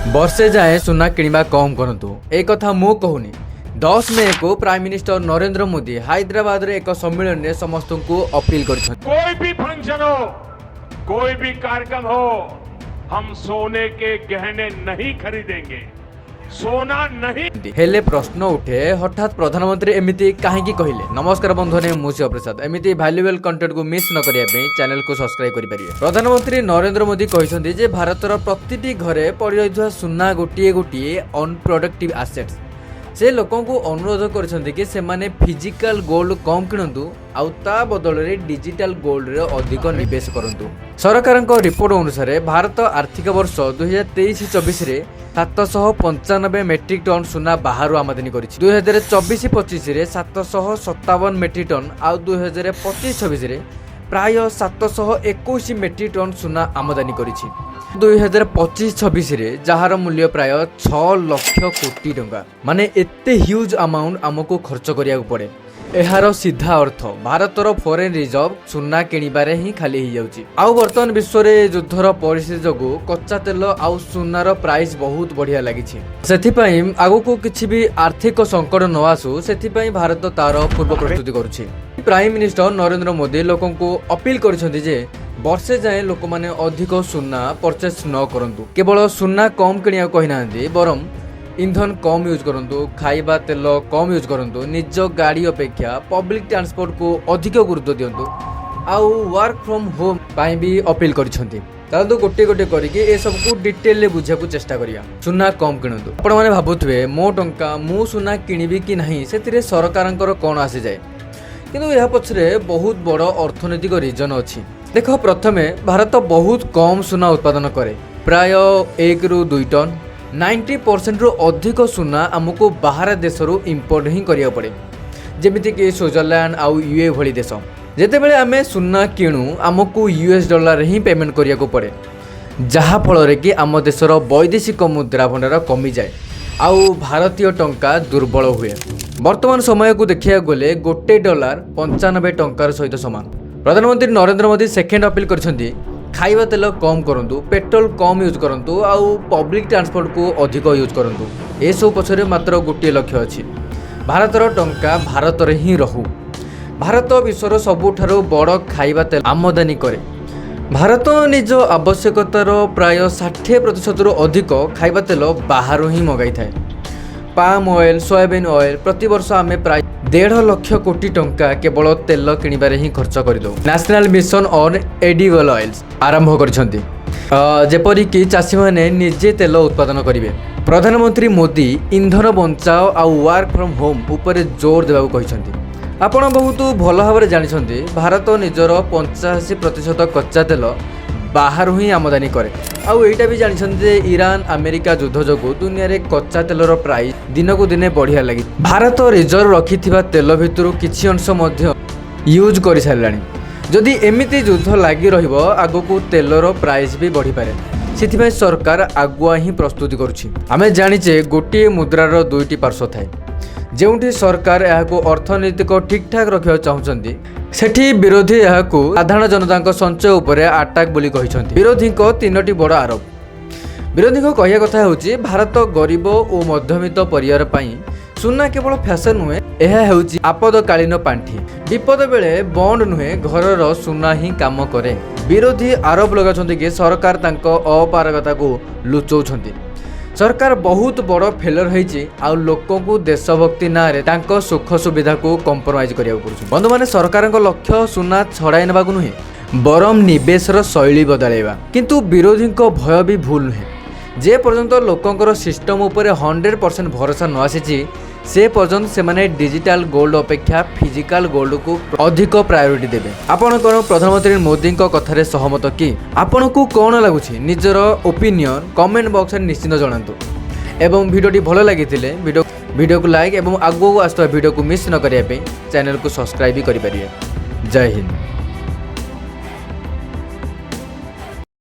वर्षे जाए सुना किणवा कम करंतु एक कथा मु कहूनी। 10 मे को प्राइम मिनिस्टर नरेंद्र मोदी हैदराबाद रे एक सम्मेलन में समस्त को अपील कर कोई भी फंक्शन हो, कोई भी कार्यक्रम हो, हम सोने के गहने नहीं खरीदेंगे, सोना नहीं। हेले प्रश्न उठे हठात प्रधानमंत्री एमिति काहेकि कहिले। नमस्कार बंधुने मु शिव प्रसाद। एमिति वैल्यूएबल कंटेंट को मिस न करिया पे चैनल को सब्सक्राइब करि परिबे। प्रधानमंत्री नरेंद्र मोदी कहिसंती जे भारतर प्रतिटी घरे पड़ी रहिथुवा सुना गोटिए गोटिए अनप्रोडक्टिव एसेट्स। से लोकों को अनुरोध करछंती कि से माने फिजिकल गोल्ड कम किणंतु आउ ता बदल रे डिजिटल गोल्ड रे अधिक निवेश करंतु। सरकारक रिपोर्ट अनुसार भारत आर्थिक वर्ष 2023-24 रे 795 मेट्रिक टन सुना बाहर आमदानी करिछि। 2024-25 रे 757 मेट्रिक टन आउ 2025-26 रे प्राय 721 मेट्रिक टन सुना आमदानी करिछि। 2025-26 रे जहार मूल्य प्राय 6 लाख कोटी टंका, माने एते ह्यूज अमाउंट आमको खर्च करिया पड़े। एहार सीधा अर्थ भारतर फॉरेन रिजर्व सुना किणिबारे ही खाली ही जाउची। आउ वर्तमान विश्व रे युद्धर परिस्थिति जगु कच्चा तेल आउ सुनार प्राइस बहुत बढ़िया लागिछि। सेथिपई आगु किछि भी आर्थिक संकट न आसु सेथिपई भारत तार पूर्व प्रस्तुति करूछि। प्राइम मिनिस्टर नरेंद्र मोदी लोकों को अपील करिसंती जे वर्षे जाए लोक माने अधिक सुना परचेस न करंतु। केवल सुना कम किणिया कहिनांती बरम इंधन कम यूज करंतु, खाइबा तेल कम यूज करंतु, निज गाड़ी अपेक्षा पब्लिक ट्रांसपोर्ट को अधिक गुरुत्व दियंतु। आउ वर्क फ्रॉम होम पाई भी अपील करिसंती। तालु गोटे गोटे करिके ए सब को डिटेल ले बुझा को चेष्टा करिया। सुना कम किणंतु। आपण माने भाबुथबे मो टंका मु सुना किनिबी कि नाही सेतिरे सरकारंकर कोन आसी जाय, किंतु यह पछरे बहुत बड़ अर्थनैतिक रीजन अछि। देखो प्रथमे भारत बहुत कम सुना उत्पादन करे, प्राय 1 ରୁ 2 टन। 90% रु अधिक सुना आमको बाहर देश रु इंपोर्ट ही करिया पड़े, जेमिति कि स्विट्जरलैंड आउ यूए भली देश। जेते बेले आमे सुना किणु आमको यूएस डॉलर ही पेमेंट करिया को पड़े, जहा फल रे कि आम देशर वैदेशिक मुद्रा भंडार कमी जाए आउ भारतीय टंका दुर्बल हुए। वर्तमान समय को देखिया गले गोटे डॉलर 95 टंकार सहित समान। प्रधानमंत्री नरेंद्र मोदी सेकेंड अपील करछंती खाइबा तेल कम करंतु, पेट्रोल कम यूज करंतु आउ पब्लिक ट्रांसपोर्ट को अधिक यूज करंतु। ए सब पछरे मात्र गोटे लक्ष्य अछि, भारतर टंका भारत रे ही रहू। भारत विश्वर सबुठारो बड़ खाइबा तेल आमदानी करे। भारत निज आवश्यकतार प्राय 60% रु अधिक खाइबा तेल बाहर ही मगाई थाए। पाम ऑयल, सोयाबीन ऑयल प्रति वर्ष आमे प्राय 1.5 लाख कोटी टंका केवल तेल किणिबारे ही खर्च करदौ। National mission on edible oils आरंभ करछंती, जेपरि कि चाषी माने निजे तेल उत्पादन करिवे। प्रधानमंत्री मोदी इंधन बंचाओ आ वर्क फ्रॉम होम ऊपर जोर देबाक कहिसंती। आपण बहुत भल भाव जानिछंती भारत निजर 85% कच्चा तेल बाहर ही आमदानी करे। आउ एटा भी जानिछंती जे ईरान अमेरिका युद्ध जगु दुनिया रे कच्चा तेलर प्राइस दिन को दिन बढ़िया लगी। भारत रिजर्व रखिथिबा तेल भितरु किछि अंश मध्य यूज करि सारलानी। जदि एमिति युद्ध लागि रहिबो आगो तेलर प्राइस भी बढ़ी पारे, सिथिबे सरकार आगुआ ही प्रस्तुति करुछि। आमे जानिचे गोटिए मुद्रार दुईटी पार्श्व थाए। जेउठी सरकार याको अर्थनैतिक ठीक ठाक रखिबा चाहुचंती सेठी विरोधी याको साधारण जनता संचय उपरे अटैक बोली कहिसंती। विरोधी को 3टी बड़ आरोप। विरोधी को कहिया कथा होची भारत गरीब और मध्यमित परिवार पई सुना केवल फैशन नुहे, यह होची आपदकालीन पांठी। विपद बेले बॉन्ड नुहे घरर सुना ही काम करे। विरोधी आरोप लगाछंती कि सरकार तांको अपारगता को लुचौछंती। सरकार बहुत बड़ फेलर होईची आउ लोकों को देशभक्ति ना रे तांको सुख सुविधा को कंप्रोमाइज करिया पड़ुछ। बंधु माने सरकार को लक्ष्य सुना छड़ाई नेबाकु नुहे, बरम निवेशर शैली बदलाइबा। किंतु विरोधी को भय भी भूल नुहे। जे पर्यंत लोकंकर सिस्टम उपरे 100% भरोसा न आसीची से पर्यंत से माने डिजिटल गोल्ड अपेक्षा फिजिकल गोल्ड को अधिक प्रायोरिटी देबे। आपण कोन प्रधानमंत्री मोदी को कथारे सहमत कि आपण को कोन लागुछि निजर ओपिनियन कमेंट बॉक्स रे निश्चित जणांतु। एवं वीडियोटी भलो लागिथिले वीडियो को लाइक एवं आगो आस्तवा वीडियो को मिस न करिया पे चैनल को सब्सक्राइब भी करि परिए। जय हिंद।